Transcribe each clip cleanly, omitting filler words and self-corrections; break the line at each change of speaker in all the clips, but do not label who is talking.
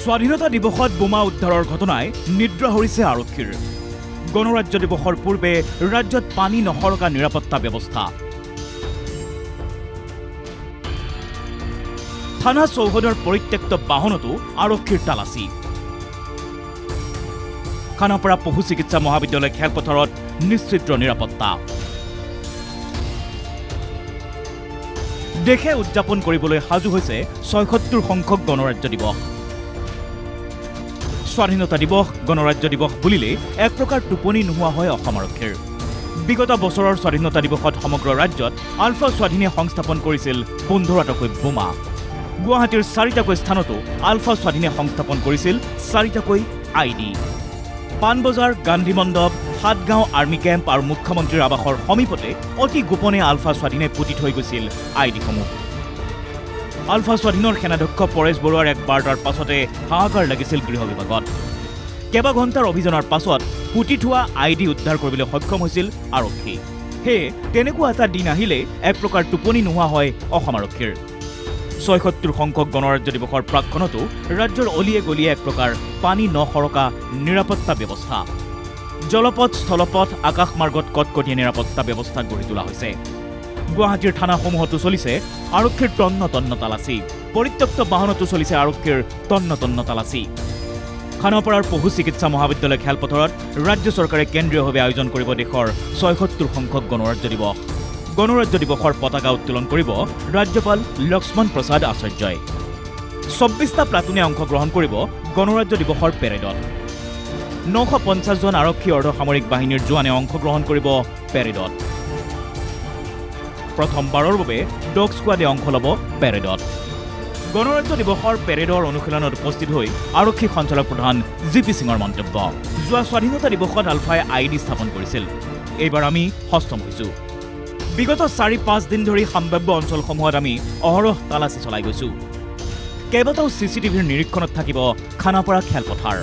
স্বাধীনতা দিৱসত বোমা উদ্ধাৰৰ ঘটনাই নিদ্ৰা হৰিছে আৰক্ষীৰ। গণৰাজ্য দিৱসৰ পূৰ্বে ৰাজ্যত পানী নসৰকা নিৰাপত্তা ব্যৱস্থা। থানা চৌহদৰ পৰিত্যক্ত বাহনতো আৰক্ষীৰ তালাচী। খানাপাৰা পশু চিকিৎসা মহাবিদ্যালয় খেলপথাৰত নিশ্চিদ্ৰ নিৰাপত্তা। দেশে উদযাপন কৰিবলৈ সাজু হৈছে ৭৬ সংখ্যক গণৰাজ্য দিৱস। স্বাধীনতা দিৱস গণৰাজ্য দিৱস বুলিলে এক প্ৰকাৰ টোপনি নোহোৱা হয় অসম আৰক্ষীৰ। বিগত বছৰৰ স্বাধীনতা দিৱসত সমগ্ৰ ৰাজ্যত আলফা স্বাধীনে সংস্থাপন কৰিছিল ১৫টাকৈ বোমা। গুৱাহাটীৰ ৪টাকৈ স্থানতো আলফা স্বাধীনে সংস্থাপন কৰিছিল ৪টাকৈ ID। পাণবজাৰ, গান্ধী মণ্ডপ, সাতগাঁও আৰ্মি কেম্প আৰু মুখ্যমন্ত্ৰীৰ আৱাসৰ সমীপতে অতি গোপনে আলফা স্বাধীনে পুতি থৈ গৈছিল ID-সমূহ। আলফা স্বাধীনৰ সেনাধ্যক্ষ পৰেশ বৰুৱাৰ এক বাৰ্তাৰ পাছতে হাহাকাৰ লাগিছিল গৃহ বিভাগত। কেইবা ঘণ্টাৰ অভিযানৰ পাছত পুতি থোৱা ID উদ্ধাৰ কৰিবলৈ সক্ষম হৈছিল আৰক্ষী। সেয়ে তেনেকুৱা এটা দিন আহিলে এক প্ৰকাৰ টোপনি নোহোৱা হয় অসম আৰক্ষীৰ। ৭৬ সংখ্যক গণৰাজ্য দিৱসৰ প্ৰাক্ক্ষণতো ৰাজ্যৰ অলিয়ে গলিয়ে এক প্ৰকাৰ পানী নসৰকা নিৰাপত্তা ব্যৱস্থা। জলপথ, স্থলপথ, আকাশমাৰ্গত কটকটীয়া নিৰাপত্তা ব্যৱস্থা গঢ়ি তোলা হৈছে। গুৱাহাটীৰ থানাসমূহতো চলিছে আৰক্ষীৰ তন্ন তন্ন তালাচী। পৰিত্যক্ত বাহনতো চলিছে আৰক্ষীৰ তন্ন তন্ন তালাচী। খানাপাৰাৰ পশু চিকিৎসা মহাবিদ্যালয় খেলপথাৰত ৰাজ্য চৰকাৰে কেন্দ্ৰীয়ভাৱে আয়োজন কৰিব দেশৰ ৭৬ সংখ্যক গণৰাজ্য দিৱস। গণৰাজ্য দিৱসৰ পতাকা উত্তোলন কৰিব ৰাজ্যপাল লক্ষ্মণ প্ৰসাদ আচাৰ্যই। ২৪টা প্লাটুনে অংশগ্ৰহণ কৰিব গণৰাজ্য দিৱসৰ পেৰেডত। ৯৫০ জন আৰক্ষী অৰ্ধসামৰিক বাহিনীৰ জোৱানে অংশগ্ৰহণ কৰিব পেৰেডত। প্ৰথমবাৰৰ বাবে ডগ স্কোৱাডে অংশ ল'ব পেৰেডত। গণৰাজ্য দিৱসৰ পেৰেডৰ অনুশীলনত উপস্থিত হৈ আৰক্ষী সঞ্চালক প্ৰধান GP সিঙৰ মন্তব্য। যোৱা স্বাধীনতা দিৱসত আলফাই ID স্থাপন কৰিছিল। এইবাৰ আমি সষ্টম হৈছোঁ। বিগত ৪-৫ দিন ধৰি সম্ভাৱ্য অঞ্চলসমূহত আমি অহৰহ তালাচী চলাই গৈছোঁ। কেইবাটাও CCTVৰ নিৰীক্ষণত থাকিব খানাপাৰা খেলপথাৰ।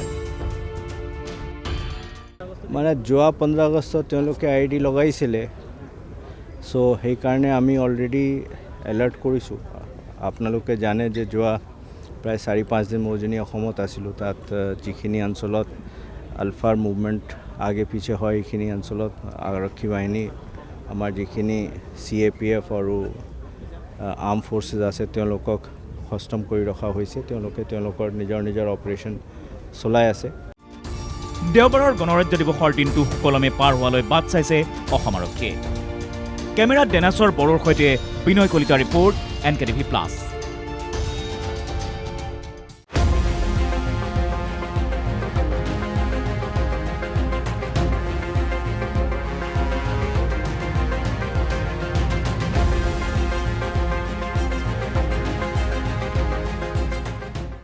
মানে যোৱা 15 আগষ্টত তেওঁলোকে ID লগাইছিলে, চ' সেইকাৰণে আমি অলৰেডি এলাৰ্ট কৰিছোঁ। আপোনালোকে জানে যে যোৱা প্ৰায় 4-5 দিন মই উজনি অসমত আছিলোঁ। তাত যিখিনি অঞ্চলত আলফাৰ মুভমেণ্ট আগে পিছে হয় এইখিনি অঞ্চলত আৰক্ষী বাহিনী, আমাৰ যিখিনি CAPF আৰু আৰ্ম ফ'ৰ্চেছ আছে তেওঁলোকক সষ্টম কৰি ৰখা হৈছে। তেওঁলোকে তেওঁলোকৰ নিজৰ অপাৰেশ্যন চলাই আছে।
দেওবাৰৰ গণৰাজ্য দিৱসৰ দিনটো সুকলমে পাৰ হোৱালৈ বাট চাইছে অসম আৰক্ষীয়ে। কেমেৰাত ডেনাছৰ বড়োৰ সৈতে বিনয় কলিতা ৰিপৰ্ট, NKTV+।